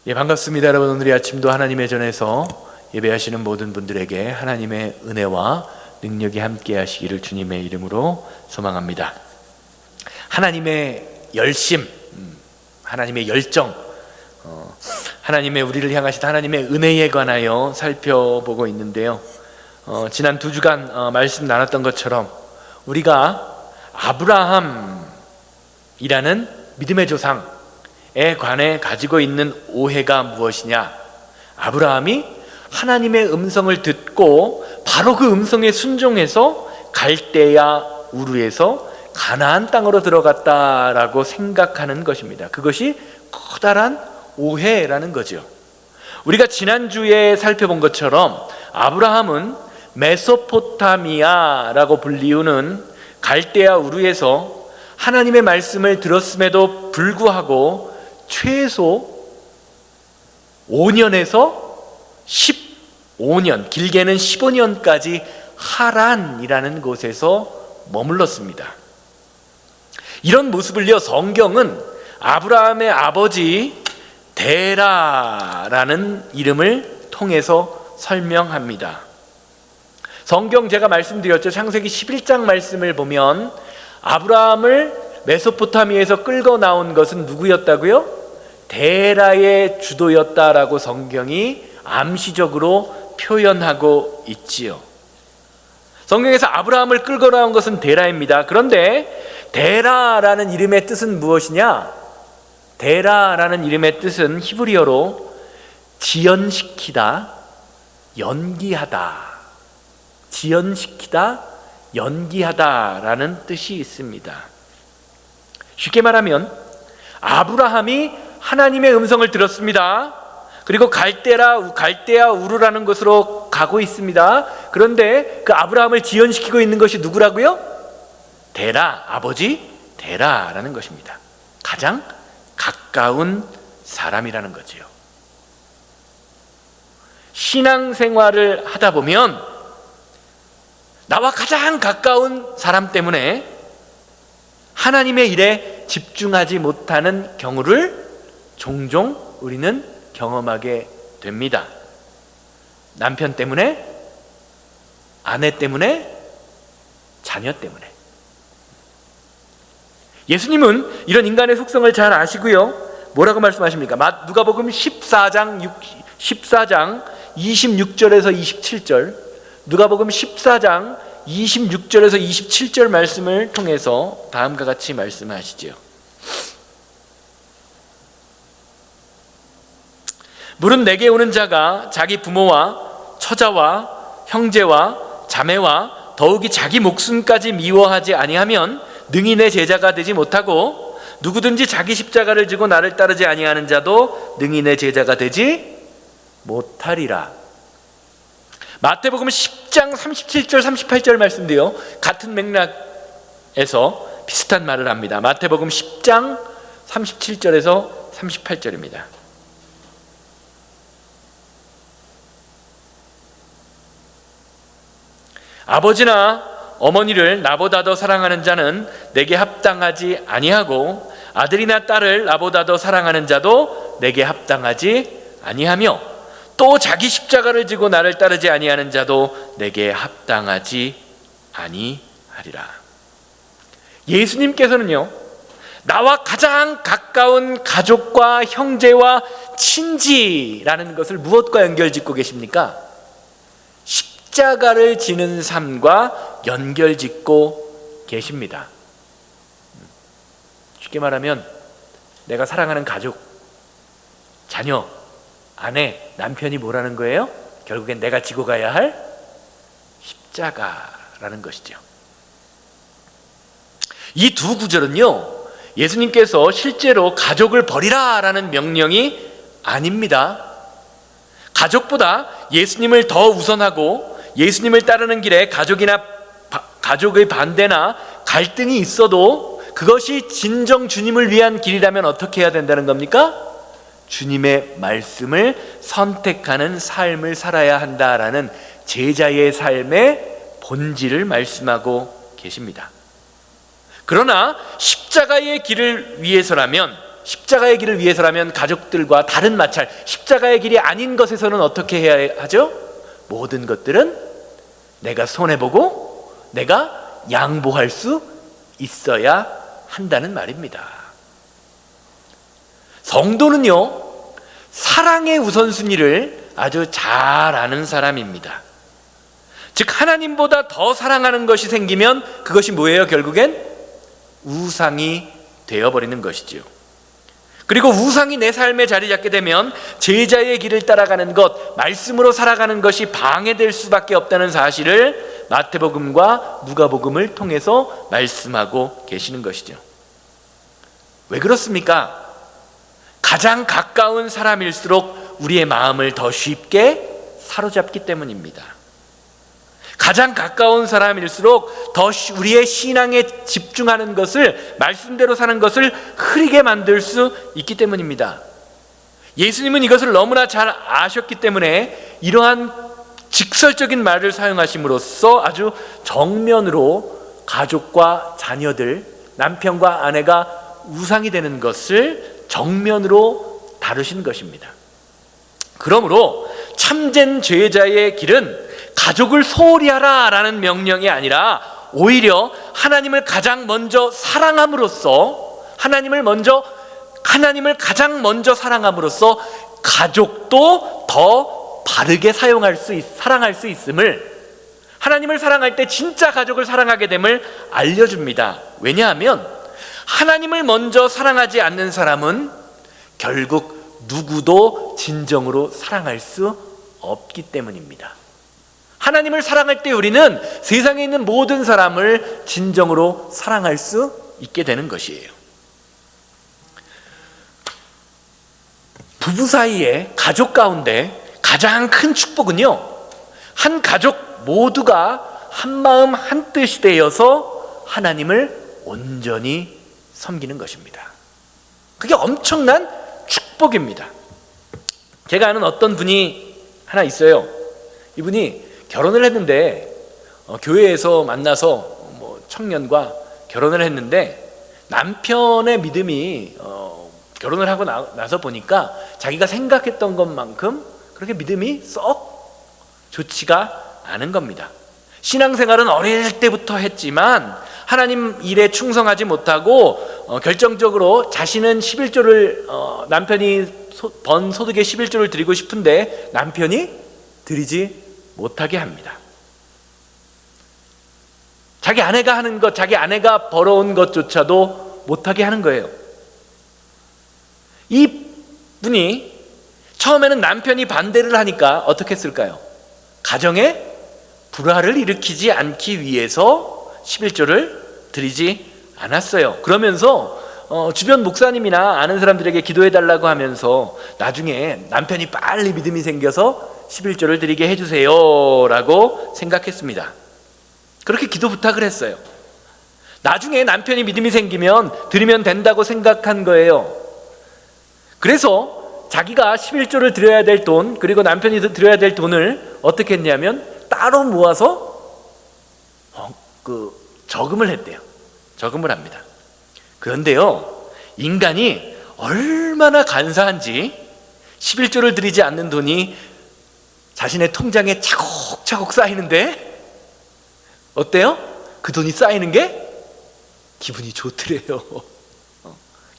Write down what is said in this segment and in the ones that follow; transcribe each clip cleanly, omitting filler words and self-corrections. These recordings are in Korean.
반갑습니다. 여러분, 오늘 이 아침도 하나님의 전에서 예배하시는 모든 분들에게 하나님의 은혜와 능력이 함께 하시기를 주님의 이름으로 소망합니다. 하나님의 열심, 하나님의 열정, 하나님의 우리를 향하신 하나님의 은혜에 관하여 살펴보고 있는데요, 지난 2주간 말씀 나눴던 것처럼 우리가 아브라함이라는 믿음의 조상에 관해 가지고 있는 오해가 무엇이냐? 아브라함이 하나님의 음성을 듣고 바로 그 음성에 순종해서 갈대야 우르에서 가나안 땅으로 들어갔다라고 생각하는 것입니다. 그것이 커다란 오해라는 거죠. 우리가 지난주에 살펴본 것처럼 아브라함은 메소포타미아라고 불리우는 갈대아 우르에서 하나님의 말씀을 들었음에도 불구하고 최소 5년에서 15년, 길게는 15년까지 하란이라는 곳에서 머물렀습니다. 이런 모습을요, 성경은 아브라함의 아버지 데라라는 이름을 통해서 설명합니다. 성경 제가 말씀드렸죠. 창세기 11장 말씀을 보면 아브라함을 메소포타미아에서 끌고 나온 것은 누구였다고요? 데라의 주도였다라고 성경이 암시적으로 표현하고 있지요. 성경에서 아브라함을 끌고 나온 것은 데라입니다. 그런데 데라라는 이름의 뜻은 무엇이냐? 데라라는 이름의 뜻은 히브리어로 지연시키다, 연기하다, 지연시키다, 연기하다라는 뜻이 있습니다. 쉽게 말하면 아브라함이 하나님의 음성을 들었습니다. 그리고 갈대아 우르라는 곳으로 가고 있습니다. 그런데 그 아브라함을 지연시키고 있는 것이 누구라고요? 데라, 아버지 데라라는 것입니다. 가장 가까운 사람이라는 거지요. 신앙생활을 하다 보면 나와 가장 가까운 사람 때문에 하나님의 일에 집중하지 못하는 경우를 종종 우리는 경험하게 됩니다. 남편 때문에, 아내 때문에, 자녀 때문에. 예수님은 이런 인간의 속성을 잘 아시고요, 뭐라고 말씀하십니까? 누가복음 14장 26절에서 27절, 누가복음 14장 26절에서 27절 말씀을 통해서 다음과 같이 말씀하시죠. 물은 내게 오는 자가 자기 부모와 처자와 형제와 자매와 더욱이 자기 목숨까지 미워하지 아니하면 능히 내 제자가 되지 못하고, 누구든지 자기 십자가를 지고 나를 따르지 아니하는 자도 능히 내 제자가 되지 못하리라. 마태복음 10장 37절 38절 말씀도요, 같은 맥락에서 비슷한 말을 합니다. 마태복음 10장 37절에서 38절입니다. 아버지나 어머니를 나보다 더 사랑하는 자는 내게 합당하지 아니하고, 아들이나 딸을 나보다 더 사랑하는 자도 내게 합당하지 아니하며, 또 자기 십자가를 지고 나를 따르지 아니하는 자도 내게 합당하지 아니하리라. 예수님께서는요, 나와 가장 가까운 가족과 형제와 친지라는 것을 무엇과 연결짓고 계십니까? 십자가를 지는 삶과 연결짓고 계십니다. 쉽게 말하면 내가 사랑하는 가족, 자녀, 아내, 남편이 뭐라는 거예요? 결국엔 내가 지고 가야 할 십자가라는 것이죠. 이 두 구절은요, 예수님께서 실제로 가족을 버리라라는 명령이 아닙니다. 가족보다 예수님을 더 우선하고 예수님을 따르는 길에 가족의 반대나 갈등이 있어도 그것이 진정 주님을 위한 길이라면 어떻게 해야 된다는 겁니까? 주님의 말씀을 선택하는 삶을 살아야 한다라는 제자의 삶의 본질을 말씀하고 계십니다. 그러나 십자가의 길을 위해서라면 십자가의 길을 위해서라면 가족들과 다른 마찰, 십자가의 길이 아닌 것에서는 어떻게 해야 하죠? 모든 것들은 내가 손해보고 내가 양보할 수 있어야 한다는 말입니다. 성도는요, 사랑의 우선순위를 아주 잘 아는 사람입니다. 즉 하나님보다 더 사랑하는 것이 생기면 그것이 뭐예요? 결국엔 우상이 되어버리는 것이죠. 그리고 우상이 내 삶에 자리 잡게 되면 제자의 길을 따라가는 것, 말씀으로 살아가는 것이 방해될 수밖에 없다는 사실을 마태복음과 누가복음을 통해서 말씀하고 계시는 것이죠. 왜 그렇습니까? 가장 가까운 사람일수록 우리의 마음을 더 쉽게 사로잡기 때문입니다. 가장 가까운 사람일수록 더 우리의 신앙에 집중하는 것을, 말씀대로 사는 것을 흐리게 만들 수 있기 때문입니다. 예수님은 이것을 너무나 잘 아셨기 때문에 이러한 직설적인 말을 사용하심으로써 아주 정면으로 가족과 자녀들, 남편과 아내가 우상이 되는 것을 정면으로 다루신 것입니다. 그러므로 참된 제자의 길은 가족을 소홀히 하라라는 명령이 아니라 오히려 하나님을 가장 먼저 사랑함으로써, 하나님을 가장 먼저 사랑함으로써 가족도 더 바르게 사랑할 수 있음을, 하나님을 사랑할 때 진짜 가족을 사랑하게 됨을 알려줍니다. 왜냐하면 하나님을 먼저 사랑하지 않는 사람은 결국 누구도 진정으로 사랑할 수 없기 때문입니다. 하나님을 사랑할 때 우리는 세상에 있는 모든 사람을 진정으로 사랑할 수 있게 되는 것이에요. 부부 사이에, 가족 가운데 가장 큰 축복은요, 한 가족 모두가 한 마음 한 뜻이 되어서 하나님을 온전히 섬기는 것입니다. 그게 엄청난 축복입니다. 제가 아는 어떤 분이 하나 있어요. 이분이 결혼을 했는데 교회에서 만나서 청년과 결혼을 했는데 남편의 믿음이 결혼을 하고 나서 보니까 자기가 생각했던 것만큼 그렇게 믿음이 썩 좋지가 않은 겁니다. 신앙생활은 어릴 때부터 했지만 하나님 일에 충성하지 못하고 결정적으로 자신은 11조를 남편이 번 소득의 11조를 드리고 싶은데 남편이 드리지 못하게 합니다. 자기 아내가 하는 것, 자기 아내가 벌어온 것조차도 못하게 하는 거예요. 이 분이 처음에는 남편이 반대를 하니까 어떻게 했을까요? 가정에 불화를 일으키지 않기 위해서 11조를 드리지 않았어요. 그러면서 주변 목사님이나 아는 사람들에게 기도해달라고 하면서 나중에 남편이 빨리 믿음이 생겨서 11조를 드리게 해주세요 라고 생각했습니다. 그렇게 기도 부탁을 했어요. 나중에 남편이 믿음이 생기면 드리면 된다고 생각한 거예요. 그래서 자기가 11조를 드려야 될 돈, 그리고 남편이 드려야 될 돈을 어떻게 했냐면 따로 모아서 저금을 했대요. 저금을 합니다. 그런데요, 인간이 얼마나 간사한지 11조를 드리지 않는 돈이 자신의 통장에 차곡차곡 쌓이는데 어때요? 그 돈이 쌓이는 게 기분이 좋더래요.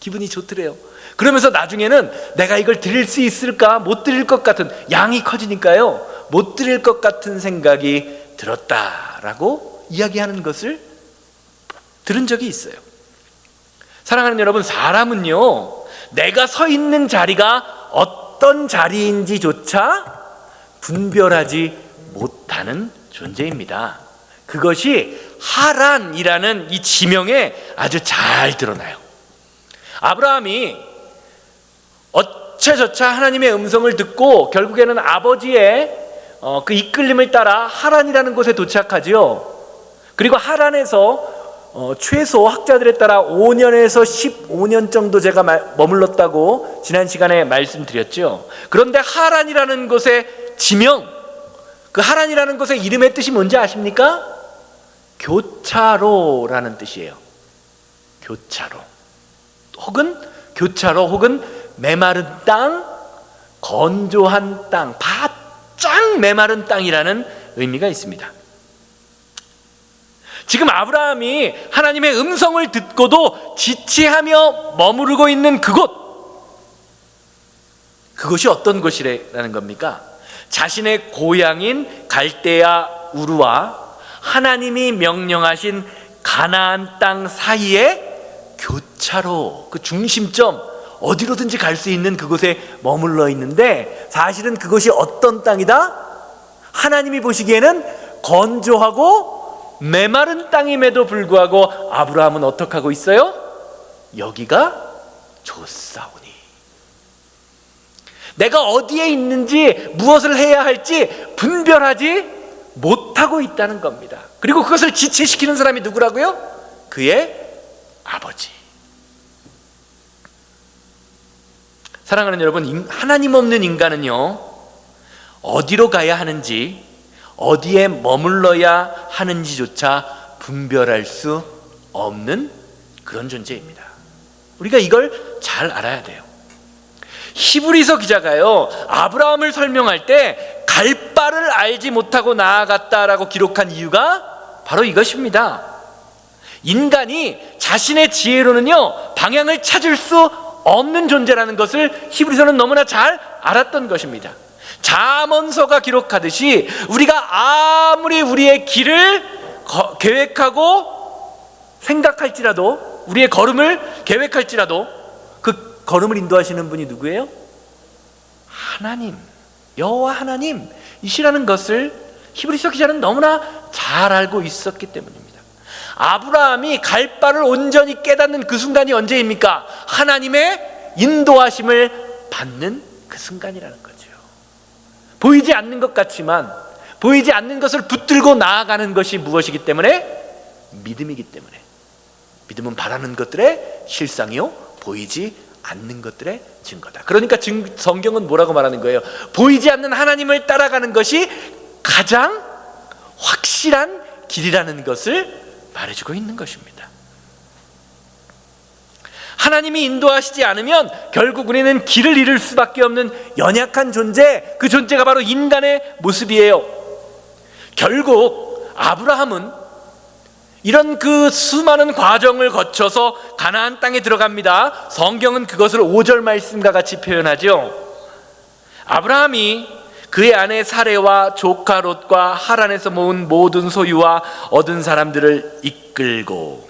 기분이 좋더래요. 그러면서 나중에는 내가 이걸 드릴 수 있을까? 못 드릴 것 같은, 양이 커지니까요, 못 드릴 것 같은 생각이 들었다라고 이야기하는 것을 들은 적이 있어요. 사랑하는 여러분, 사람은요, 내가 서 있는 자리가 어떤 자리인지조차 분별하지 못하는 존재입니다. 그것이 하란이라는 이 지명에 아주 잘 드러나요. 아브라함이 어째저차 하나님의 음성을 듣고 결국에는 아버지의 그 이끌림을 따라 하란이라는 곳에 도착하지요. 그리고 하란에서 최소 학자들에 따라 5년에서 15년 정도 제가 머물렀다고 지난 시간에 말씀드렸죠. 그런데 하란이라는 곳의 지명, 그 하란이라는 곳의 이름의 뜻이 뭔지 아십니까? 교차로라는 뜻이에요. 교차로, 혹은 교차로 혹은 메마른 땅, 건조한 땅, 바짝 메마른 땅이라는 의미가 있습니다. 지금 아브라함이 하나님의 음성을 듣고도 지체하며 머무르고 있는 그곳이 어떤 곳이라는 겁니까? 자신의 고향인 갈대아 우르와 하나님이 명령하신 가나안 땅 사이에 교차로, 그 중심점, 어디로든지 갈 수 있는 그곳에 머물러 있는데, 사실은 그것이 어떤 땅이다? 하나님이 보시기에는 건조하고 메마른 땅임에도 불구하고 아브라함은 어떻게 하고 있어요? 여기가 좋사오니, 내가 어디에 있는지 무엇을 해야 할지 분별하지 못하고 있다는 겁니다. 그리고 그것을 지체시키는 사람이 누구라고요? 그의 아버지. 사랑하는 여러분, 하나님 없는 인간은요, 어디로 가야 하는지, 어디에 머물러야 하는지조차 분별할 수 없는 그런 존재입니다. 우리가 이걸 잘 알아야 돼요. 히브리서 기자가요, 아브라함을 설명할 때 갈 바를 알지 못하고 나아갔다라고 기록한 이유가 바로 이것입니다. 인간이 자신의 지혜로는요, 방향을 찾을 수 없는 존재라는 것을 히브리서는 너무나 잘 알았던 것입니다. 잠언서가 기록하듯이 우리가 아무리 우리의 길을 계획하고 생각할지라도, 우리의 걸음을 계획할지라도 그 걸음을 인도하시는 분이 누구예요? 하나님, 여호와 하나님이시라는 것을 히브리서 기자는 너무나 잘 알고 있었기 때문입니다. 아브라함이 갈 바를 온전히 깨닫는 그 순간이 언제입니까? 하나님의 인도하심을 받는 그 순간이라는 거죠. 보이지 않는 것 같지만 보이지 않는 것을 붙들고 나아가는 것이 무엇이기 때문에? 믿음이기 때문에. 믿음은 바라는 것들의 실상이요, 보이지 않는 것들의 증거다. 그러니까 성경은 뭐라고 말하는 거예요? 보이지 않는 하나님을 따라가는 것이 가장 확실한 길이라는 것을 말해주고 있는 것입니다. 하나님이 인도하시지 않으면 결국 우리는 길을 잃을 수밖에 없는 연약한 존재, 그 존재가 바로 인간의 모습이에요. 결국 아브라함은 이런 그 수많은 과정을 거쳐서 가나안 땅에 들어갑니다. 성경은 그것을 5절 말씀과 같이 표현하죠. 아브라함이 그의 아내 사레와 조카 롯과 하란에서 모은 모든 소유와 얻은 사람들을 이끌고,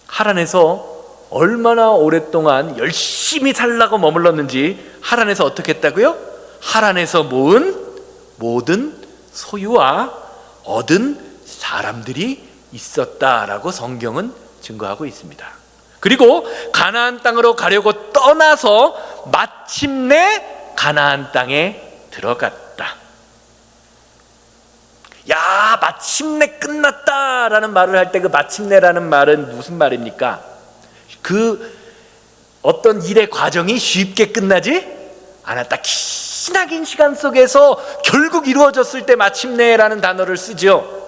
하란에서 얼마나 오랫동안 열심히 살라고 머물렀는지 하란에서 어떻게 했다고요? 하란에서 모은 모든 소유와 얻은 사람들이 있었다라고 성경은 증거하고 있습니다. 그리고 가나안 땅으로 가려고 떠나서 마침내 가나안 땅에 들어갔다. 야, 마침내 끝났다라는 말을 할 때 그 마침내라는 말은 무슨 말입니까? 그 어떤 일의 과정이 쉽게 끝나지 않았다. 기나긴 시간 속에서 결국 이루어졌을 때 마침내라는 단어를 쓰죠.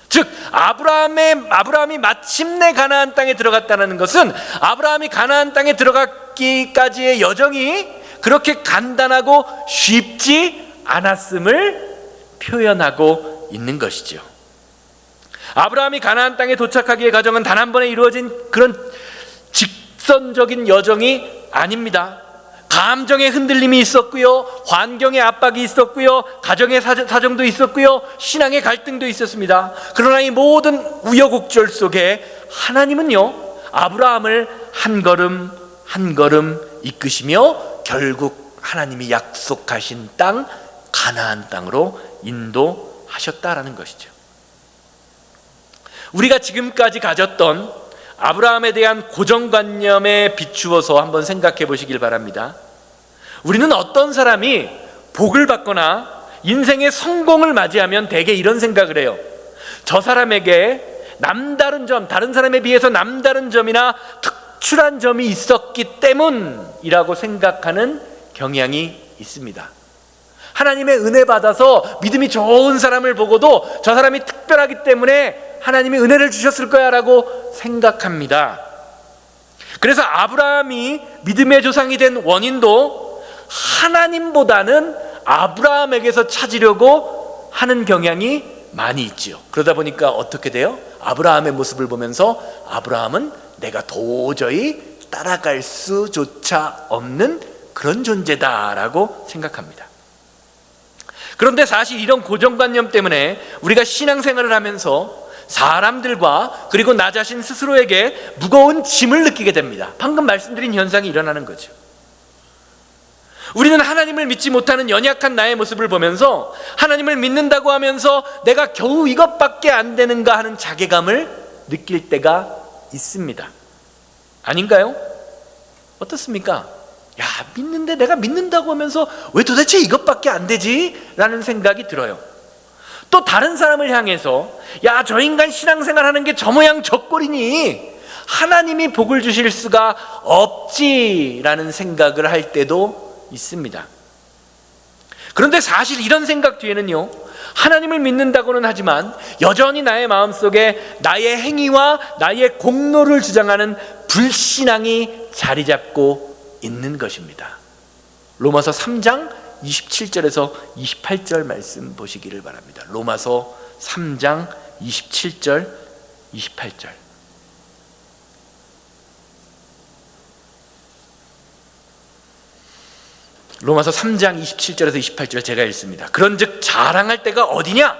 즉 아브라함이 마침내 가나안 땅에 들어갔다는 것은 아브라함이 가나안 땅에 들어가기까지의 여정이 그렇게 간단하고 쉽지 않았음을 표현하고 있는 것이죠. 아브라함이 가나안 땅에 도착하기의 과정은 단 한 번에 이루어진 그런 직선적인 여정이 아닙니다. 감정의 흔들림이 있었고요, 환경의 압박이 있었고요, 가정의 사정도 있었고요, 신앙의 갈등도 있었습니다. 그러나 이 모든 우여곡절 속에 하나님은요, 아브라함을 한 걸음 한 걸음 이끄시며 결국 하나님이 약속하신 땅 가나안 땅으로 인도하셨다라는 것이죠. 우리가 지금까지 가졌던 아브라함에 대한 고정관념에 비추어서 한번 생각해 보시길 바랍니다. 우리는 어떤 사람이 복을 받거나 인생의 성공을 맞이하면 대개 이런 생각을 해요. 저 사람에게 남다른 점, 다른 사람에 비해서 남다른 점이나 특출한 점이 있었기 때문이라고 생각하는 경향이 있습니다. 하나님의 은혜 받아서 믿음이 좋은 사람을 보고도 저 사람이 특별하기 때문에 하나님이 은혜를 주셨을 거야 라고 생각합니다. 그래서 아브라함이 믿음의 조상이 된 원인도 하나님보다는 아브라함에게서 찾으려고 하는 경향이 많이 있지요. 그러다 보니까 어떻게 돼요? 아브라함의 모습을 보면서 아브라함은 내가 도저히 따라갈 수조차 없는 그런 존재다라고 생각합니다. 그런데 사실 이런 고정관념 때문에 우리가 신앙생활을 하면서 사람들과 그리고 나 자신 스스로에게 무거운 짐을 느끼게 됩니다. 방금 말씀드린 현상이 일어나는 거죠. 우리는 하나님을 믿지 못하는 연약한 나의 모습을 보면서 하나님을 믿는다고 하면서 내가 겨우 이것밖에 안 되는가 하는 자괴감을 느낄 때가 있습니다. 아닌가요? 어떻습니까? 야, 믿는데 내가 믿는다고 하면서 왜 도대체 이것밖에 안 되지? 라는 생각이 들어요. 또 다른 사람을 향해서 야, 저 인간 신앙생활 하는 게 저 모양 저 꼴이니 하나님이 복을 주실 수가 없지라는 생각을 할 때도 있습니다. 그런데 사실 이런 생각 뒤에는요, 하나님을 믿는다고는 하지만 여전히 나의 마음속에 나의 행위와 나의 공로를 주장하는 불신앙이 자리 잡고 있는 것입니다. 로마서 3장 27절에서 28절 말씀 보시기를 바랍니다. 로마서 3장 27절 28절. 로마서 3장 27절에서 28절 제가 읽습니다. 그런즉 자랑할 때가 어디냐?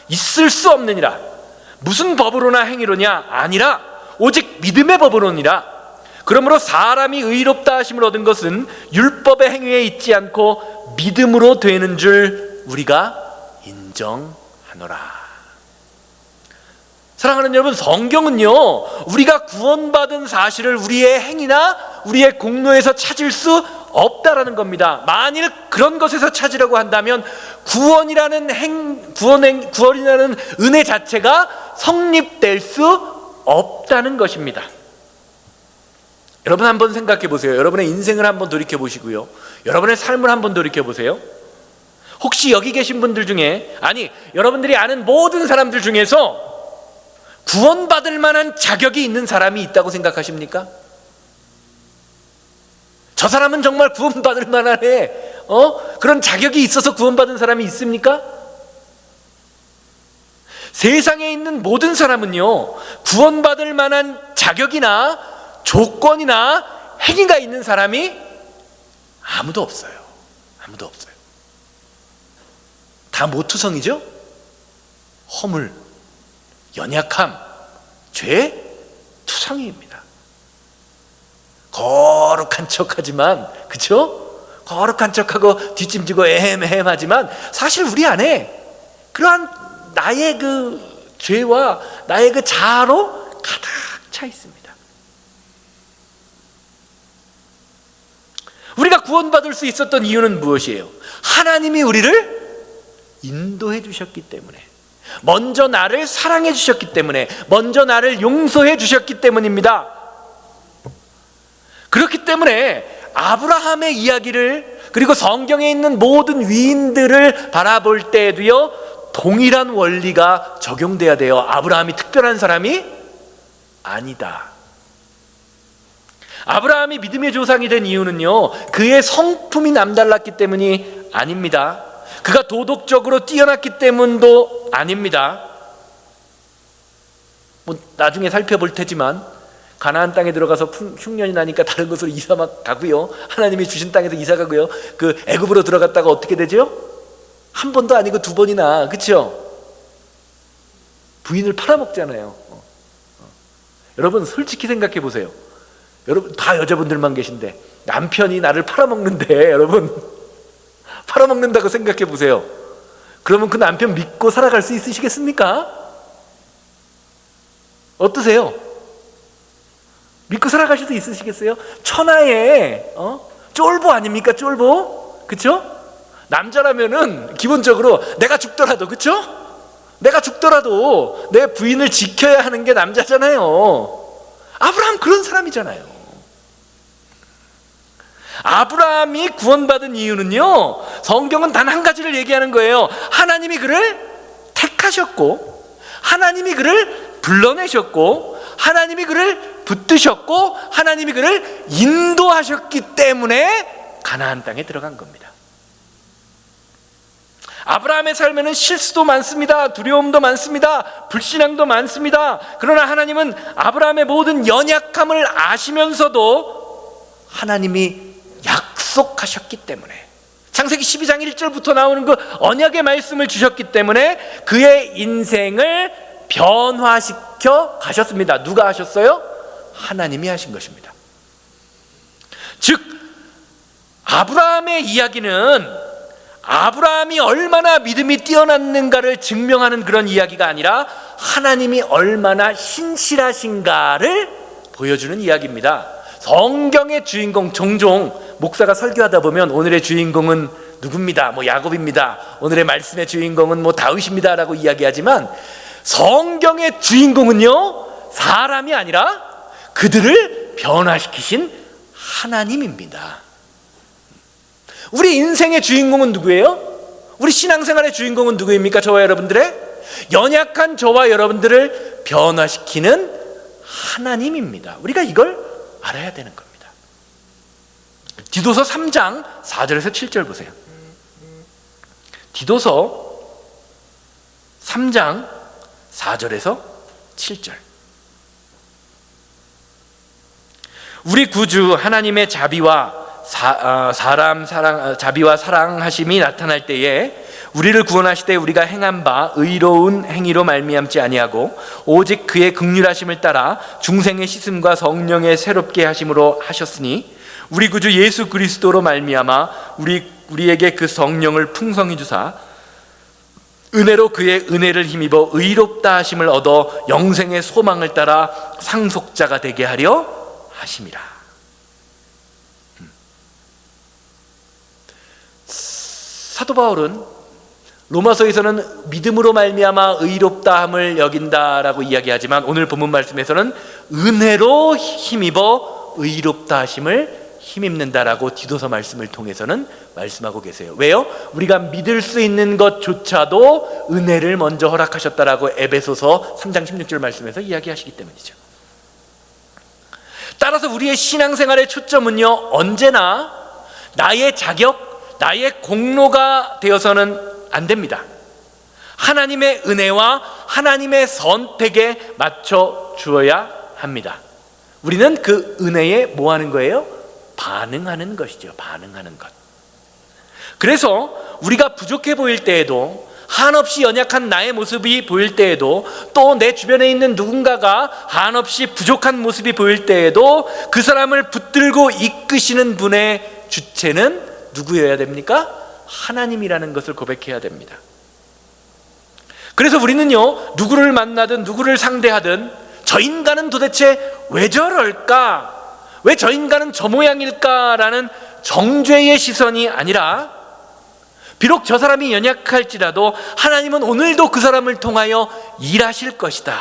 있을 수 없느니라. 무슨 법으로나 행위로냐? 아니라 오직 믿음의 법으로니라. 그러므로 사람이 의롭다 하심을 얻은 것은 율법의 행위에 있지 않고 믿음으로 되는 줄 우리가 인정하노라. 사랑하는 여러분, 성경은요, 우리가 구원받은 사실을 우리의 행위나 우리의 공로에서 찾을 수 없다라는 겁니다. 만일 그런 것에서 찾으려고 한다면 구원이라는 은혜 자체가 성립될 수 없다는 것입니다. 여러분 한번 생각해 보세요. 여러분의 인생을 한번 돌이켜 보시고요, 여러분의 삶을 한번 돌이켜 보세요. 혹시 여기 계신 분들 중에, 아니 여러분들이 아는 모든 사람들 중에서 구원받을 만한 자격이 있는 사람이 있다고 생각하십니까? 저 사람은 정말 구원받을 만하네, 그런 자격이 있어서 구원받은 사람이 있습니까? 세상에 있는 모든 사람은요, 구원받을 만한 자격이나 조건이나 행위가 있는 사람이 아무도 없어요. 아무도 없어요. 다 모투성이죠? 허물, 연약함, 죄, 투성이입니다. 거룩한 척하지만, 그쵸? 거룩한 척하고 뒷짐지고 애매하지만 사실 우리 안에 그러한 나의 그 죄와 나의 그 자아로 가득 차 있습니다. 우리가 구원받을 수 있었던 이유는 무엇이에요? 하나님이 우리를 인도해 주셨기 때문에, 먼저 나를 사랑해 주셨기 때문에, 먼저 나를 용서해 주셨기 때문입니다. 그렇기 때문에 아브라함의 이야기를, 그리고 성경에 있는 모든 위인들을 바라볼 때에도요, 동일한 원리가 적용돼야 돼요. 아브라함이 특별한 사람이 아니다. 아브라함이 믿음의 조상이 된 이유는요, 그의 성품이 남달랐기 때문이 아닙니다. 그가 도덕적으로 뛰어났기 때문도 아닙니다. 뭐 나중에 살펴볼 테지만 가나안 땅에 들어가서 흉년이 나니까 다른 곳으로 이사 막 가고요, 하나님이 주신 땅에서 이사 가고요, 그 애굽으로 들어갔다가 어떻게 되죠? 한 번도 아니고 두 번이나, 그렇죠? 부인을 팔아먹잖아요. 여러분 솔직히 생각해 보세요. 여러분 다 여자분들만 계신데 남편이 나를 팔아먹는데, 여러분 팔아먹는다고 생각해 보세요. 그러면 그 남편 믿고 살아갈 수 있으시겠습니까? 어떠세요? 믿고 살아가실 수 있으시겠어요? 천하의 쫄보 아닙니까? 쫄보, 그쵸? 남자라면은 기본적으로 내가 죽더라도, 그쵸? 내가 죽더라도 내 부인을 지켜야 하는 게 남자잖아요. 아브라함 그런 사람이잖아요. 아브라함이 구원받은 이유는요, 성경은 단 한 가지를 얘기하는 거예요. 하나님이 그를 택하셨고, 하나님이 그를 불러내셨고, 하나님이 그를 붙드셨고 하나님이 그를 인도하셨기 때문에 가나안 땅에 들어간 겁니다. 아브라함의 삶에는 실수도 많습니다. 두려움도 많습니다. 불신앙도 많습니다. 그러나 하나님은 아브라함의 모든 연약함을 아시면서도 하나님이 약속하셨기 때문에, 창세기 12장 1절부터 나오는 그 언약의 말씀을 주셨기 때문에 그의 인생을 변화시켜 가셨습니다. 누가 하셨어요? 하나님이 하신 것입니다. 즉 아브라함의 이야기는 아브라함이 얼마나 믿음이 뛰어났는가를 증명하는 그런 이야기가 아니라 하나님이 얼마나 신실하신가를 보여주는 이야기입니다. 성경의 주인공, 종종 목사가 설교하다 보면 오늘의 주인공은 누굽니다, 야곱입니다, 오늘의 말씀의 주인공은 다윗입니다 라고 이야기하지만 성경의 주인공은요 사람이 아니라 그들을 변화시키신 하나님입니다. 우리 인생의 주인공은 누구예요? 우리 신앙생활의 주인공은 누구입니까? 저와 여러분들의? 연약한 저와 여러분들을 변화시키는 하나님입니다. 우리가 이걸 알아야 되는 겁니다. 디도서 3장 4절에서 7절 보세요. 디도서 3장 4절에서 7절. 우리 구주 하나님의 자비와 자비와 사랑하심이 나타날 때에 우리를 구원하시되 우리가 행한 바 의로운 행위로 말미암지 아니하고 오직 그의 긍휼하심을 따라 중생의 씻음과 성령의 새롭게 하심으로 하셨으니 우리 구주 예수 그리스도로 말미암아 우리에게 그 성령을 풍성히 주사 은혜로 그의 은혜를 힘입어 의롭다 하심을 얻어 영생의 소망을 따라 상속자가 되게 하려 하심이라. 사도 바울은 로마서에서는 믿음으로 말미암아 의롭다함을 여긴다라고 이야기하지만 오늘 본문 말씀에서는 은혜로 힘입어 의롭다 하심을 힘입는다라고 디도서 말씀을 통해서는 말씀하고 계세요. 왜요? 우리가 믿을 수 있는 것조차도 은혜를 먼저 허락하셨다라고 에베소서 3장 16절 말씀에서 이야기하시기 때문이죠. 따라서 우리의 신앙생활의 초점은요 언제나 나의 자격, 나의 공로가 되어서는 안 됩니다. 하나님의 은혜와 하나님의 선택에 맞춰 주어야 합니다. 우리는 그 은혜에 뭐 하는 거예요? 반응하는 것이죠. 반응하는 것. 그래서 우리가 부족해 보일 때에도, 한없이 연약한 나의 모습이 보일 때에도, 또 내 주변에 있는 누군가가 한없이 부족한 모습이 보일 때에도 그 사람을 붙들고 이끄시는 분의 주체는 누구여야 됩니까? 하나님이라는 것을 고백해야 됩니다. 그래서 우리는요 누구를 만나든 누구를 상대하든 저 인간은 도대체 왜 저럴까? 왜 저 인간은 저 모양일까라는 정죄의 시선이 아니라 비록 저 사람이 연약할지라도 하나님은 오늘도 그 사람을 통하여 일하실 것이다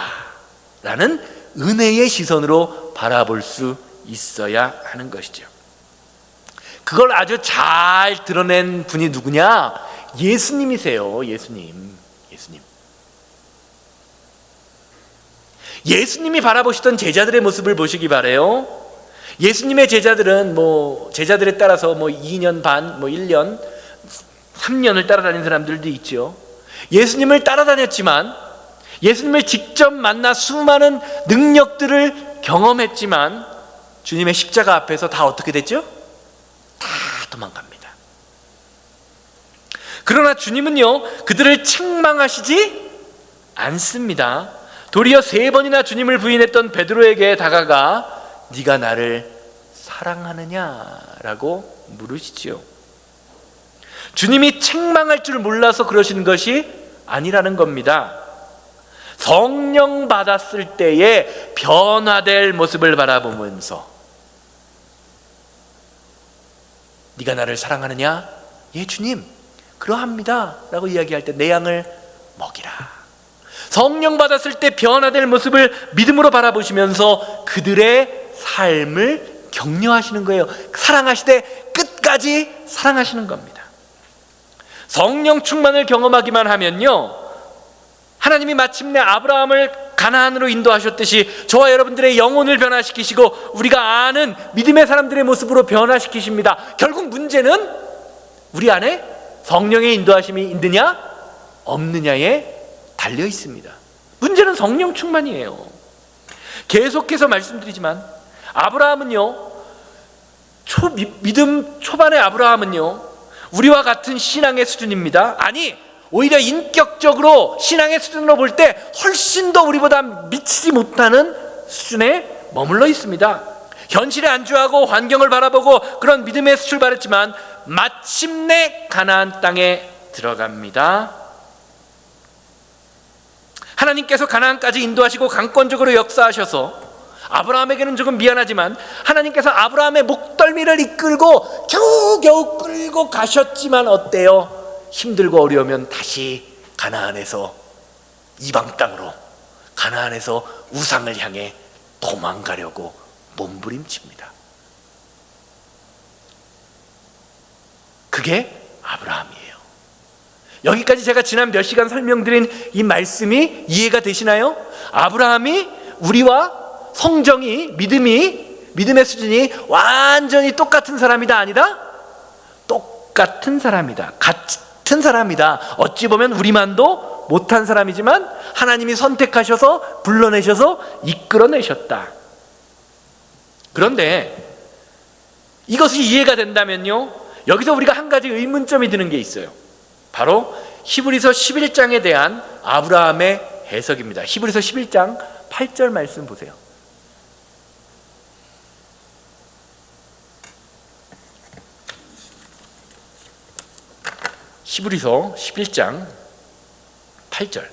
라는 은혜의 시선으로 바라볼 수 있어야 하는 것이죠. 그걸 아주 잘 드러낸 분이 누구냐? 예수님이세요. 예수님이 바라보시던 제자들의 모습을 보시기 바래요. 예수님의 제자들은 제자들에 따라서 2년 반, 1년, 3년을 따라다닌 사람들도 있죠. 예수님을 따라다녔지만, 예수님을 직접 만나 수많은 능력들을 경험했지만 주님의 십자가 앞에서 다 어떻게 됐죠? 다 도망갑니다. 그러나 주님은요 그들을 책망하시지 않습니다. 도리어 3번이나 주님을 부인했던 베드로에게 다가가 네가 나를 사랑하느냐라고 물으시지요. 주님이 책망할 줄 몰라서 그러시는 것이 아니라는 겁니다. 성령 받았을 때에 변화될 모습을 바라보면서 네가 나를 사랑하느냐? 예 주님 그러합니다 라고 이야기할 때 내 양을 먹이라. 성령 받았을 때 변화될 모습을 믿음으로 바라보시면서 그들의 삶을 격려하시는 거예요. 사랑하시되 끝까지 사랑하시는 겁니다. 성령 충만을 경험하기만 하면요 하나님이 마침내 아브라함을 가나안으로 인도하셨듯이 저와 여러분들의 영혼을 변화시키시고 우리가 아는 믿음의 사람들의 모습으로 변화시키십니다. 결국 문제는 우리 안에 성령의 인도하심이 있느냐 없느냐에 달려 있습니다. 문제는 성령 충만이에요. 계속해서 말씀드리지만 아브라함은요, 믿음 초반의 아브라함은요 우리와 같은 신앙의 수준입니다. 아니, 오히려 인격적으로 신앙의 수준으로 볼 때 훨씬 더 우리보다 미치지 못하는 수준에 머물러 있습니다. 현실에 안주하고 환경을 바라보고 그런 믿음에 출발했지만 마침내 가나안 땅에 들어갑니다. 하나님께서 가나안까지 인도하시고 강권적으로 역사하셔서 아브라함에게는 조금 미안하지만 하나님께서 아브라함의 목덜미를 이끌고 겨우겨우 끌고 가셨지만 어때요? 힘들고 어려우면 다시 가나안에서 이방 땅으로, 가나안에서 우상을 향해 도망가려고 몸부림칩니다. 그게 아브라함이에요. 여기까지 제가 지난 몇 시간 설명드린 이 말씀이 이해가 되시나요? 아브라함이 우리와 성정이, 믿음의 수준이 완전히 똑같은 사람이다 아니다? 똑같은 사람이다. 같은 사람이다. 어찌 보면 우리만도 못한 사람이지만 하나님이 선택하셔서 불러내셔서 이끌어내셨다. 그런데 이것이 이해가 된다면요, 여기서 우리가 한 가지 의문점이 드는 게 있어요. 바로 히브리서 11장에 대한 아브라함의 해석입니다. 히브리서 11장 8절 말씀 보세요. 히브리서 11장 8절.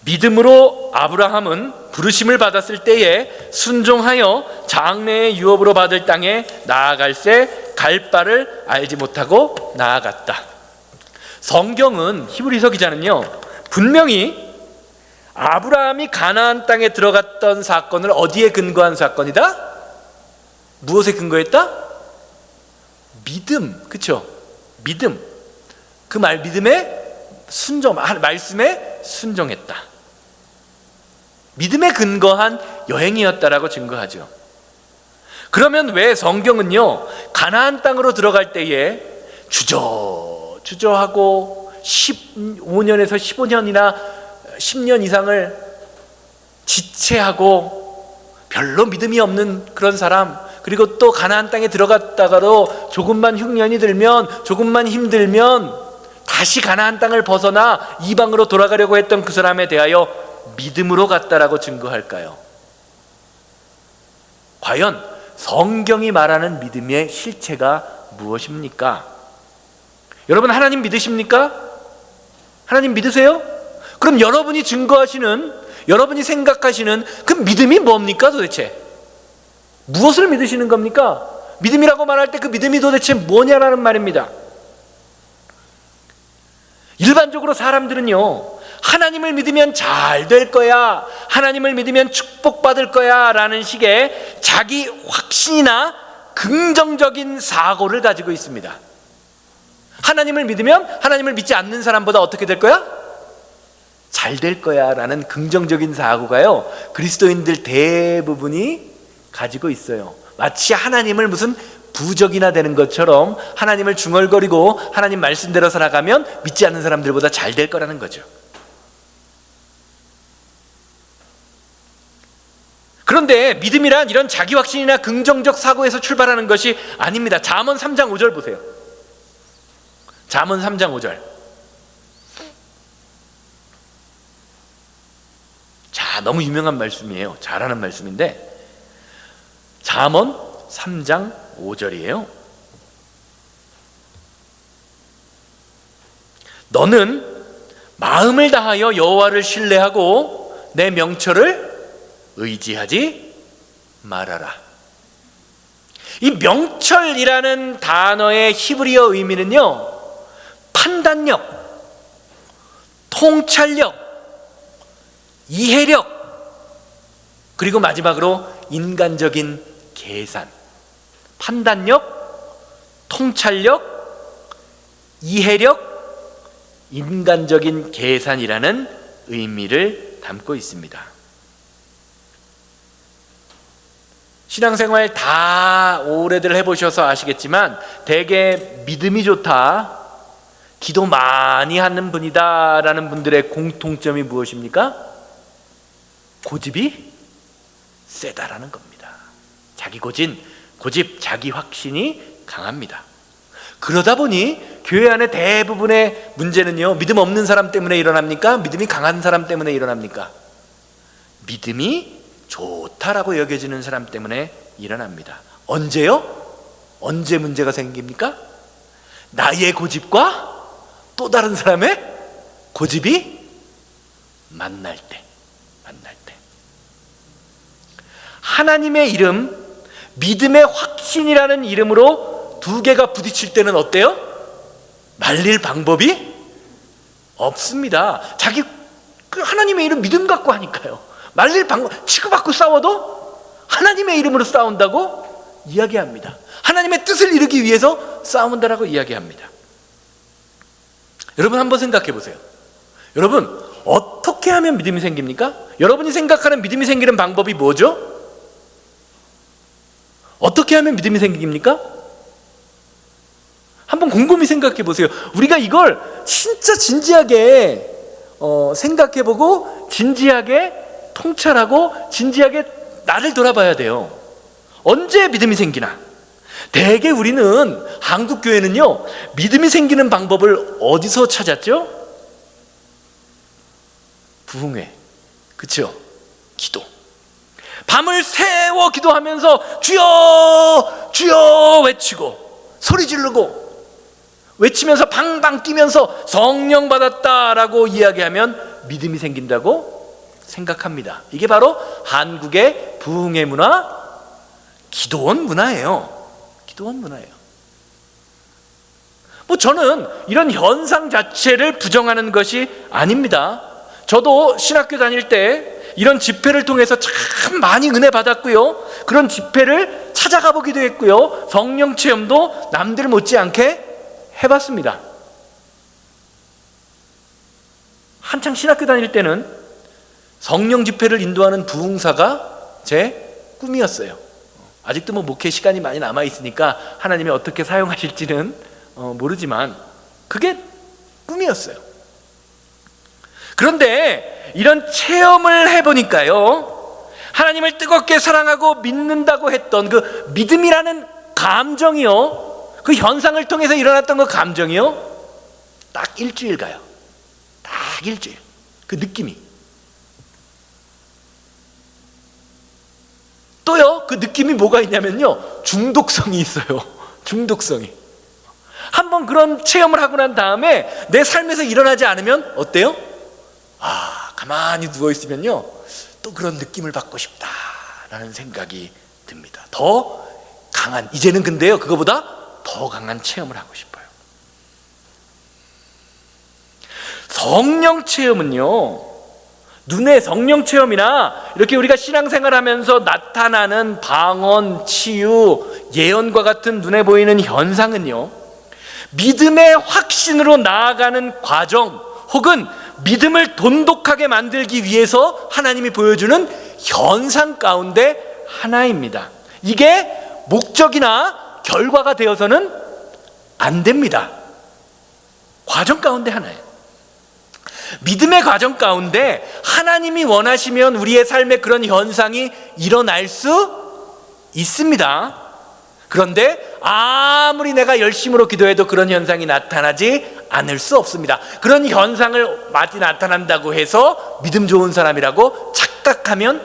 믿음으로 아브라함은 부르심을 받았을 때에 순종하여 장래의 유업으로 받을 땅에 나아갈새 갈 바를 알지 못하고 나아갔다. 성경은, 히브리서 기자는요, 분명히 아브라함이 가나안 땅에 들어갔던 사건을 어디에 근거한 사건이다? 무엇에 근거했다? 믿음, 그렇죠? 믿음. 그 믿음에 순종, 말씀에 순종했다. 믿음에 근거한 여행이었다라고 증거하죠. 그러면 왜 성경은요, 가나안 땅으로 들어갈 때에 주저하고 15년에서 15년이나 10년 이상을 지체하고 별로 믿음이 없는 그런 사람, 그리고 또 가나안 땅에 들어갔다가도 조금만 흉년이 들면, 조금만 힘들면 다시 가나안 땅을 벗어나 이방으로 돌아가려고 했던 그 사람에 대하여 믿음으로 갔다라고 증거할까요? 과연 성경이 말하는 믿음의 실체가 무엇입니까? 여러분, 하나님 믿으십니까? 하나님 믿으세요? 그럼 여러분이 증거하시는, 여러분이 생각하시는 그 믿음이 뭡니까 도대체? 무엇을 믿으시는 겁니까? 믿음이라고 말할 때 그 믿음이 도대체 뭐냐라는 말입니다. 일반적으로 사람들은요, 하나님을 믿으면 잘 될 거야, 하나님을 믿으면 축복받을 거야 라는 식의 자기 확신이나 긍정적인 사고를 가지고 있습니다. 하나님을 믿으면 하나님을 믿지 않는 사람보다 어떻게 될 거야? 잘 될 거야 라는 긍정적인 사고가요, 그리스도인들 대부분이 가지고 있어요. 마치 하나님을 무슨 부적이나 되는 것처럼 하나님을 중얼거리고 하나님 말씀대로 살아가면 믿지 않는 사람들보다 잘 될 거라는 거죠. 그런데 믿음이란 이런 자기 확신이나 긍정적 사고에서 출발하는 것이 아닙니다. 잠언 3장 5절 보세요. 잠언 3장 5절. 자, 너무 유명한 말씀이에요. 잘하는 말씀인데 잠언 3장 5절이에요. 너는 마음을 다하여 여호와를 신뢰하고 내 명철을 의지하지 말아라. 이 명철이라는 단어의 히브리어 의미는요, 판단력, 통찰력, 이해력, 그리고 마지막으로 인간적인 계산. 판단력, 통찰력, 이해력, 인간적인 계산이라는 의미를 담고 있습니다. 신앙생활 다 오래들 해보셔서 아시겠지만 대개 믿음이 좋다, 기도 많이 하는 분이다 라는 분들의 공통점이 무엇입니까? 고집이 세다라는 겁니다. 자기 고집, 자기 확신이 강합니다. 그러다 보니 교회 안에 대부분의 문제는요, 믿음 없는 사람 때문에 일어납니까? 믿음이 강한 사람 때문에 일어납니까? 믿음이 좋다라고 여겨지는 사람 때문에 일어납니다. 언제요? 언제 문제가 생깁니까? 나의 고집과 또 다른 사람의 고집이 만날 때. 하나님의 이름, 믿음의 확신이라는 이름으로 두 개가 부딪힐 때는 어때요? 말릴 방법이 없습니다. 자기 하나님의 이름 믿음 갖고 하니까요. 말릴 방법, 치고받고 싸워도 하나님의 이름으로 싸운다고 이야기합니다. 하나님의 뜻을 이루기 위해서 싸운다라고 이야기합니다. 여러분 한번 생각해 보세요. 여러분 어떻게 하면 믿음이 생깁니까? 여러분이 생각하는 믿음이 생기는 방법이 뭐죠? 어떻게 하면 믿음이 생깁니까? 한번 곰곰이 생각해 보세요. 우리가 이걸 진짜 진지하게 생각해보고 진지하게 통찰하고 진지하게 나를 돌아봐야 돼요. 언제 믿음이 생기나? 대개 우리는, 한국교회는요, 믿음이 생기는 방법을 어디서 찾았죠? 부흥회, 그렇죠? 기도. 밤을 새워 기도하면서 주여 주여 외치고 소리 지르고 외치면서 방방 뛰면서 성령 받았다라고 이야기하면 믿음이 생긴다고 생각합니다. 이게 바로 한국의 부흥회 문화, 기도원 문화예요. 기도원 문화예요. 저는 이런 현상 자체를 부정하는 것이 아닙니다. 저도 신학교 다닐 때 이런 집회를 통해서 참 많이 은혜 받았고요, 그런 집회를 찾아가 보기도 했고요, 성령 체험도 남들 못지않게 해봤습니다. 한창 신학교 다닐 때는 성령 집회를 인도하는 부흥사가 제 꿈이었어요. 아직도 목회 시간이 많이 남아있으니까 하나님이 어떻게 사용하실지는 모르지만 그게 꿈이었어요. 그런데 이런 체험을 해보니까요, 하나님을 뜨겁게 사랑하고 믿는다고 했던 그 믿음이라는 감정이요, 그 현상을 통해서 일어났던 그 감정이요, 딱 일주일 가요. 딱 일주일. 그 느낌이. 또요, 그 느낌이 뭐가 있냐면요, 중독성이 있어요. 중독성이. 한번 그런 체험을 하고 난 다음에 내 삶에서 일어나지 않으면 어때요? 가만히 누워있으면요, 또 그런 느낌을 받고 싶다라는 생각이 듭니다. 더 강한, 이제는 근데요, 그거보다 더 강한 체험을 하고 싶어요. 성령 체험은요, 눈의 성령 체험이나 이렇게 우리가 신앙생활 하면서 나타나는 방언, 치유, 예언과 같은 눈에 보이는 현상은요, 믿음의 확신으로 나아가는 과정, 혹은 믿음을 돈독하게 만들기 위해서 하나님이 보여주는 현상 가운데 하나입니다. 이게 목적이나 결과가 되어서는 안 됩니다. 과정 가운데 하나예요. 믿음의 과정 가운데 하나님이 원하시면 우리의 삶에 그런 현상이 일어날 수 있습니다. 그런데 아무리 내가 열심으로 기도해도 그런 현상이 나타나지 않을 수 없습니다. 그런 현상을 마치 나타난다고 해서 믿음 좋은 사람이라고 착각하면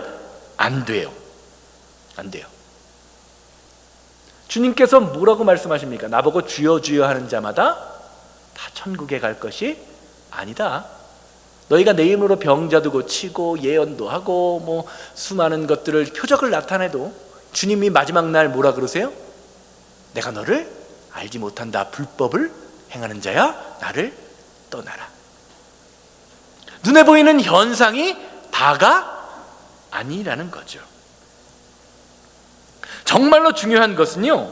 안 돼요. 안 돼요. 주님께서 뭐라고 말씀하십니까? 나보고 주여 주여 하는 자마다 다 천국에 갈 것이 아니다. 너희가 내 이름으로 병자도 고치고 예언도 하고 수많은 것들을, 표적을 나타내도 주님이 마지막 날 뭐라 그러세요? 내가 너를 알지 못한다. 불법을 행하는 자야, 나를 떠나라. 눈에 보이는 현상이 다가 아니라는 거죠. 정말로 중요한 것은요,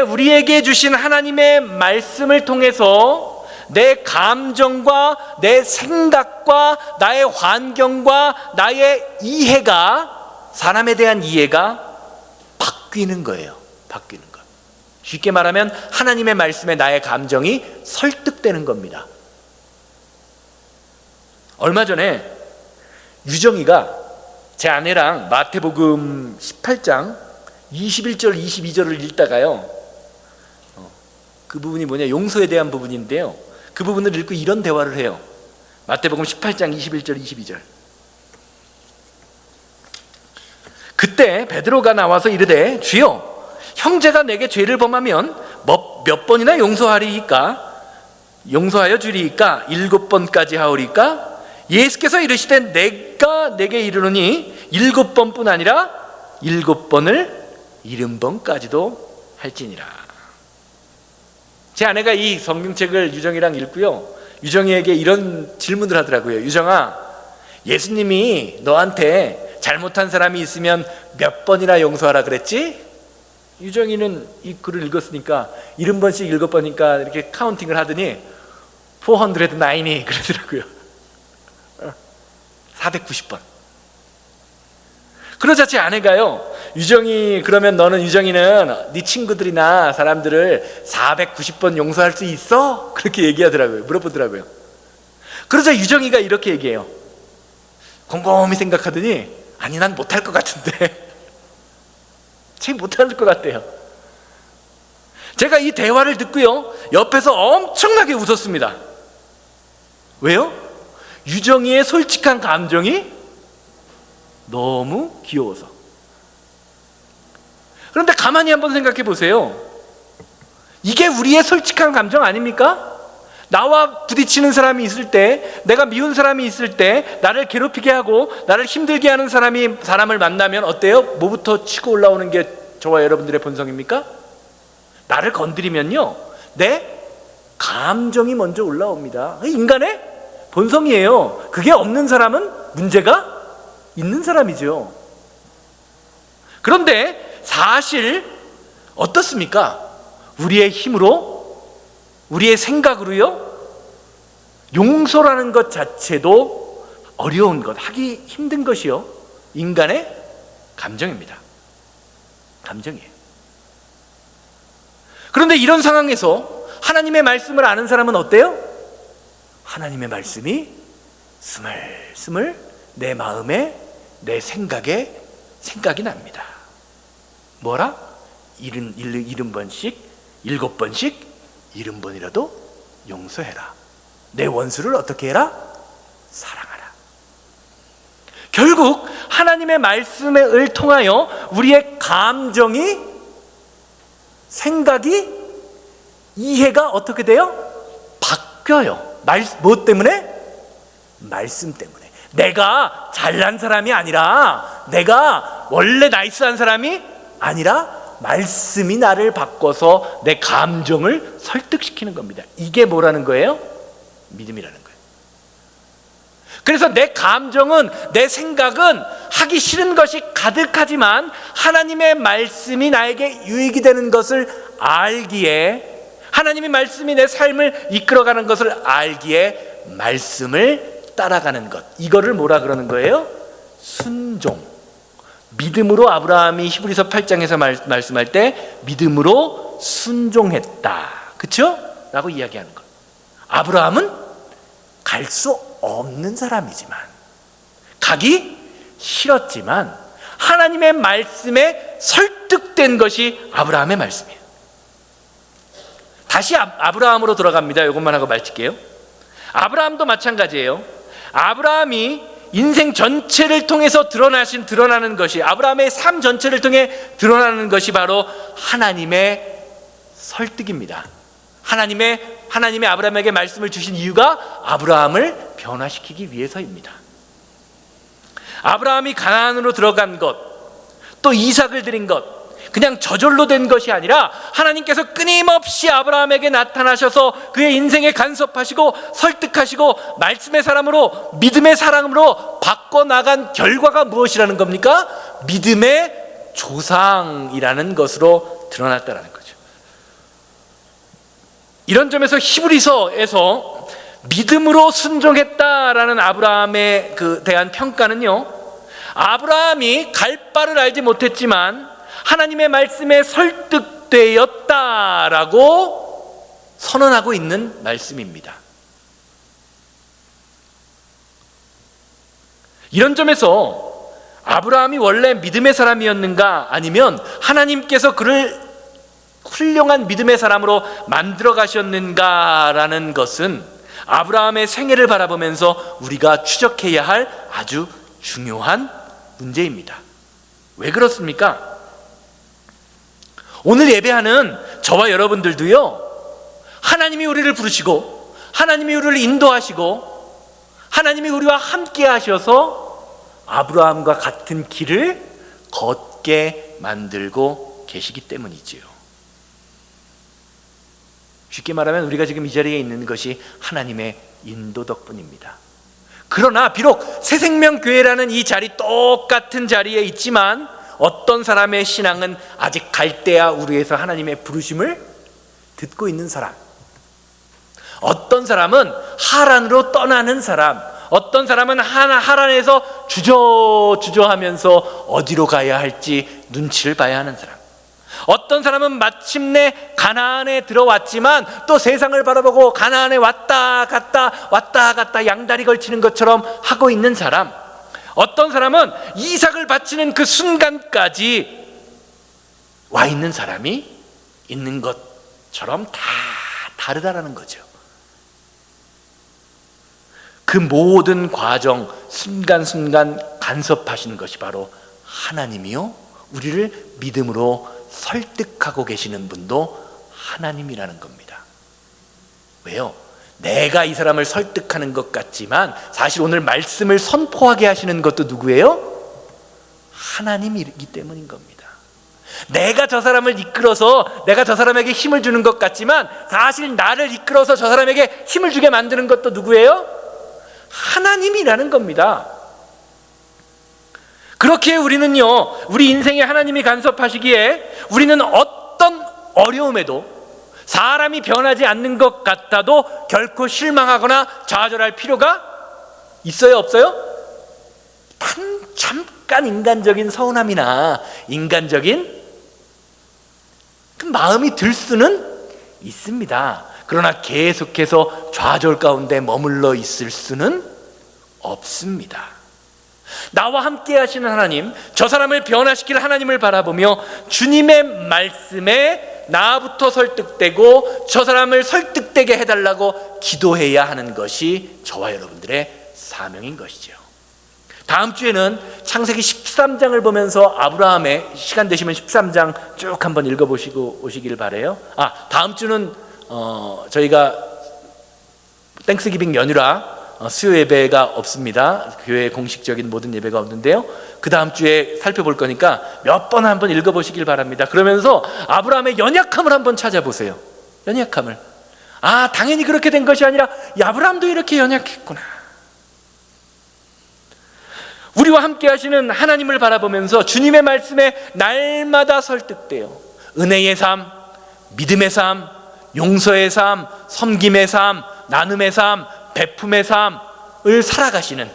우리에게 주신 하나님의 말씀을 통해서 내 감정과 내 생각과 나의 환경과 나의 이해가, 사람에 대한 이해가 바뀌는 거예요. 바뀌는 거. 쉽게 말하면 하나님의 말씀에 나의 감정이 설득되는 겁니다. 얼마 전에 유정이가 제 아내랑 마태복음 18장 21절 22절을 읽다가요, 그 부분이 뭐냐, 용서에 대한 부분인데요, 그 부분을 읽고 이런 대화를 해요. 마태복음 18장 21절 22절. 그때 베드로가 나와서 이르되 주여, 형제가 내게 죄를 범하면 몇 번이나 용서하여 주리이까? 7번까지 하오리까? 예수께서 이르시되 내가 내게 이르노니 7번뿐 아니라 7번을 70번까지도 할지니라. 제 아내가 이 성경책을 유정이랑 읽고요, 유정이에게 이런 질문을 하더라고요. 유정아, 예수님이 너한테 잘못한 사람이 있으면 몇 번이나 용서하라 그랬지? 유정이는 이 글을 읽었으니까 70번씩 7번이니까 이렇게 카운팅을 하더니 409이 그러더라고요. 490번. 그러자 제 아내가요, 유정이, 그러면 너는, 유정이는 네 친구들이나 사람들을 490번 용서할 수 있어? 그렇게 얘기하더라고요. 물어보더라고요. 그러자 유정이가 이렇게 얘기해요. 곰곰이 생각하더니 아니, 난 못할 것 같은데. 쟤 못할 것 같대요. 제가 이 대화를 듣고요, 옆에서 엄청나게 웃었습니다. 왜요? 유정이의 솔직한 감정이 너무 귀여워서. 그런데 가만히 한번 생각해 보세요. 이게 우리의 솔직한 감정 아닙니까? 나와 부딪히는 사람이 있을 때, 내가 미운 사람이 있을 때, 나를 괴롭히게 하고 나를 힘들게 하는 사람을 만나면 어때요? 뭐부터 치고 올라오는 게 저와 여러분들의 본성입니까? 나를 건드리면요, 내 감정이 먼저 올라옵니다. 인간의 본성이에요. 그게 없는 사람은 문제가 있는 사람이죠. 그런데 사실 어떻습니까? 우리의 힘으로, 우리의 생각으로요, 용서라는 것 자체도 어려운 것, 하기 힘든 것이요, 인간의 감정입니다. 감정이에요. 그런데 이런 상황에서 하나님의 말씀을 아는 사람은 어때요? 하나님의 말씀이 스물스물 내 마음에, 내 생각에 생각이 납니다. 뭐라? 70번씩, 7번씩, 70번이라도 용서해라. 내 원수를 어떻게 해라? 사랑하라. 결국 하나님의 말씀을 통하여 우리의 감정이, 생각이, 이해가 어떻게 돼요? 바뀌어요. 뭐 때문에? 말씀 때문에. 내가 잘난 사람이 아니라, 내가 원래 나이스한 사람이 아니라 말씀이 나를 바꿔서 내 감정을 설득시키는 겁니다. 이게 뭐라는 거예요? 믿음이라는 거예요. 그래서 내 감정은, 내 생각은 하기 싫은 것이 가득하지만 하나님의 말씀이 나에게 유익이 되는 것을 알기에, 하나님의 말씀이 내 삶을 이끌어가는 것을 알기에 말씀을 따라가는 것, 이거를 뭐라 그러는 거예요? 순종. 믿음으로 아브라함이 히브리서 8장에서 말씀할 때 믿음으로 순종했다, 그렇죠? 라고 이야기하는 것. 아브라함은 갈 수 없는 사람이지만, 가기 싫었지만 하나님의 말씀에 설득된 것이 아브라함의 말씀이에요. 다시 아브라함으로 돌아갑니다. 이것만 하고 마칠게요. 아브라함도 마찬가지예요. 아브라함이 인생 전체를 통해서 드러나는 것이, 아브라함의 삶 전체를 통해 드러나는 것이 바로 하나님의 설득입니다. 하나님의 아브라함에게 말씀을 주신 이유가 아브라함을 변화시키기 위해서입니다. 아브라함이 가나안으로 들어간 것, 또 이삭을 드린 것, 그냥 저절로 된 것이 아니라 하나님께서 끊임없이 아브라함에게 나타나셔서 그의 인생에 간섭하시고 설득하시고 말씀의 사람으로, 믿음의 사람으로 바꿔나간 결과가 무엇이라는 겁니까? 믿음의 조상이라는 것으로 드러났다는 거죠. 이런 점에서 히브리서에서 믿음으로 순종했다라는 아브라함에 대한 평가는요, 아브라함이 갈 바를 알지 못했지만 하나님의 말씀에 설득되었다라고 선언하고 있는 말씀입니다. 이런 점에서 아브라함이 원래 믿음의 사람이었는가, 아니면 하나님께서 그를 훌륭한 믿음의 사람으로 만들어 가셨는가라는 것은 아브라함의 생애를 바라보면서 우리가 추적해야 할 아주 중요한 문제입니다. 왜 그렇습니까? 오늘 예배하는 저와 여러분들도요, 하나님이 우리를 부르시고 하나님이 우리를 인도하시고 하나님이 우리와 함께 하셔서 아브라함과 같은 길을 걷게 만들고 계시기 때문이지요. 쉽게 말하면 우리가 지금 이 자리에 있는 것이 하나님의 인도 덕분입니다. 그러나 비록 새생명교회라는 이 자리, 똑같은 자리에 있지만 어떤 사람의 신앙은 아직 갈대아 우르에서 하나님의 부르심을 듣고 있는 사람, 어떤 사람은 하란으로 떠나는 사람, 어떤 사람은 하란에서 주저하면서 어디로 가야 할지 눈치를 봐야 하는 사람, 어떤 사람은 마침내 가나안에 들어왔지만 또 세상을 바라보고 가나안에 왔다 갔다 양다리 걸치는 것처럼 하고 있는 사람, 어떤 사람은 이삭을 바치는 그 순간까지 와 있는 사람이 있는 것처럼 다 다르다라는 거죠. 그 모든 과정, 순간순간 간섭하시는 것이 바로 하나님이요, 우리를 믿음으로 설득하고 계시는 분도 하나님이라는 겁니다. 왜요? 내가 이 사람을 설득하는 것 같지만 사실 오늘 말씀을 선포하게 하시는 것도 누구예요? 하나님이기 때문인 겁니다. 내가 저 사람을 이끌어서 내가 저 사람에게 힘을 주는 것 같지만 사실 나를 이끌어서 저 사람에게 힘을 주게 만드는 것도 누구예요? 하나님이라는 겁니다. 그렇게 우리는요, 우리 인생에 하나님이 간섭하시기에 우리는 어떤 어려움에도 사람이 변하지 않는 것 같아도 결코 실망하거나 좌절할 필요가 있어요, 없어요? 잠깐 인간적인 서운함이나 인간적인 그 마음이 들 수는 있습니다. 그러나 계속해서 좌절 가운데 머물러 있을 수는 없습니다. 나와 함께 하시는 하나님, 저 사람을 변화시킬 하나님을 바라보며 주님의 말씀에 나부터 설득되고 저 사람을 설득되게 해달라고 기도해야 하는 것이 저와 여러분들의 사명인 것이죠. 다음 주에는 창세기 13장을 보면서 아브라함의, 시간 되시면 13장 쭉 한번 읽어보시고 오시길 바라요. 다음 주는 저희가 땡스기빙 연휴라 수요 예배가 없습니다. 교회 공식적인 모든 예배가 없는데요, 그 다음 주에 살펴볼 거니까 몇 번 한번 읽어보시길 바랍니다. 그러면서 아브라함의 연약함을 한번 찾아보세요. 연약함을. 당연히 그렇게 된 것이 아니라 아브라함도 이렇게 연약했구나. 우리와 함께 하시는 하나님을 바라보면서 주님의 말씀에 날마다 설득되어 은혜의 삶, 믿음의 삶, 용서의 삶, 섬김의 삶, 나눔의 삶, 베품의 삶을 살아가시는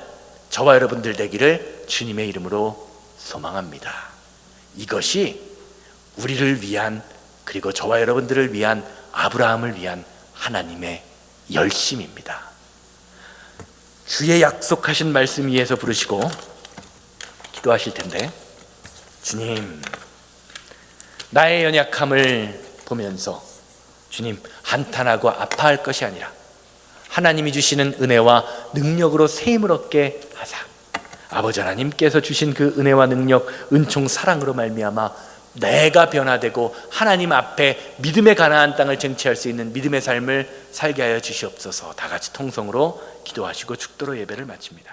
저와 여러분들 되기를 주님의 이름으로 소망합니다. 이것이 우리를 위한, 그리고 저와 여러분들을 위한, 아브라함을 위한 하나님의 열심입니다. 주의 약속하신 말씀 위에서 부르시고 기도하실 텐데, 주님, 나의 연약함을 보면서 주님, 한탄하고 아파할 것이 아니라 하나님이 주시는 은혜와 능력으로 새 힘을 얻게 하사 아버지 하나님께서 주신 그 은혜와 능력, 은총, 사랑으로 말미암아 내가 변화되고 하나님 앞에 믿음의 가나안 땅을 쟁취할 수 있는 믿음의 삶을 살게 하여 주시옵소서. 다 같이 통성으로 기도하시고 축도로 예배를 마칩니다.